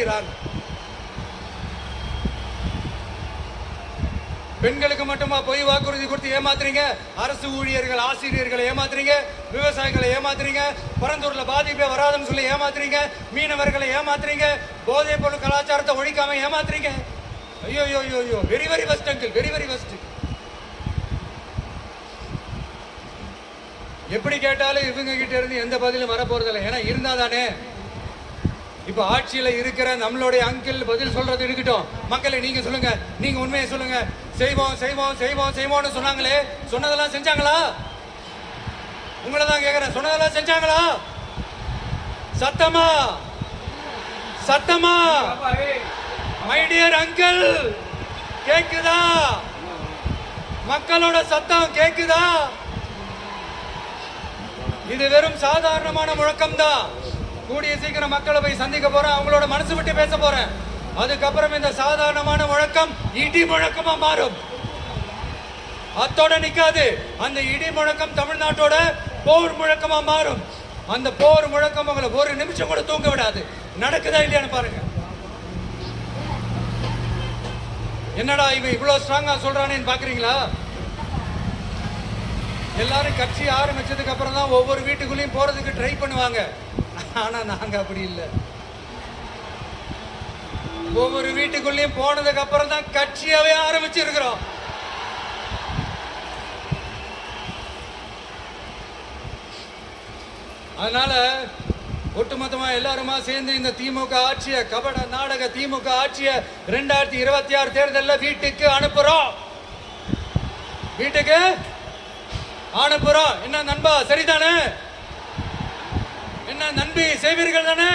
Very wrong. பெண்களுக்கு மட்டுமா பொய் வாக்குறுதி கொடுத்து ஏமாத்துறீங்க? அரசு ஊழியர்கள், ஆசிரியர்களை ஏமாத்துறீங்க, விவசாயிகளை ஏமாத்துறீங்க, பரந்தூர்ல பாதிப்பே வராதுன்னு சொல்லி ஏமாத்துறீங்க, மீனவர்களை ஏமாத்துறீங்க, போதைப் பொருள் கலாச்சாரத்தை ஒழிக்காம ஏமாத்துறீங்க. ஐயோ ஐயோ ஐயோ, very very first uncle, very very first. எப்படி கேட்டாலும் இவங்க கிட்ட இருந்து எந்த பதிலும் வரப்போறதில்லை. ஏன்னா இருந்தா தானே. இப்ப ஆட்சியில இருக்கிற நம்மளுடைய அங்கிள் பதில் சொல்றது இருக்கட்டும். மக்களை நீங்க சொல்லுங்க, நீங்க உண்மையை சொல்லுங்க. செய்வோம் செய்வோம் செய்வோம் செய்வோம்னு சொன்னாங்களே, சொன்னதெல்லாம் செஞ்சாங்களா? உங்களை தான் கேக்குறேன், சொன்னதெல்லாம் செஞ்சாங்களா? சத்தமா சத்தமா மை டியர் அங்கிள், கேக்குதா? மக்களோட சத்தம் கேக்குதா? இது வெறும் சாதாரணமான முழக்கம் தான். கூடிய சீக்கிரம் மக்களை போய் சந்திக்க போறேன், அவங்களோட மனசு விட்டு பேச போறேன். அதுக்கப்புறம் இந்த சாதாரணமான முழக்கம் இடி முழக்கமா மாறும். அத்தோட நிக்காது. அந்த இடி முழக்கம் தமிழ்நாட்டோட போர் முழக்கமா மாறும். அந்த போர் முழக்கம் உங்களை ஒரு நிமிஷம் கூட தூங்க விடாது. நடக்குதா இல்லையான்னு பாருங்க. என்னடா இவன் இவ்வளவு ஸ்ட்ராங்கா சொல்றானேன்னு பாக்குறீங்களா? எல்லாரும் கட்சி ஆரம்பிச்சதுக்கு அப்புறம் தான் ஒவ்வொரு வீட்டுக்குள்ளேயும் போறதுக்கு ட்ரை பண்ணுவாங்க. ஆனா நாங்க அப்படி இல்லை. ஒவ்வொரு வீட்டுக்குள்ளேயும் போனதுக்கு அப்புறம் தான் கட்சியாவே ஆரம்பிச்சிருக்கிறோம். அதனால ஒட்டுமொத்தமா எல்லாருமா சேர்ந்து இந்த திமுக ஆட்சிய, கபட நாடக திமுக ஆட்சிய 2026 தேர்தலில் வீட்டுக்கு அனுப்புறோம். வீட்டுக்கு அனுப்புறோம். என்ன நண்பா, சரிதானே? என்ன நம்பி செய்வீர்கள் தானே?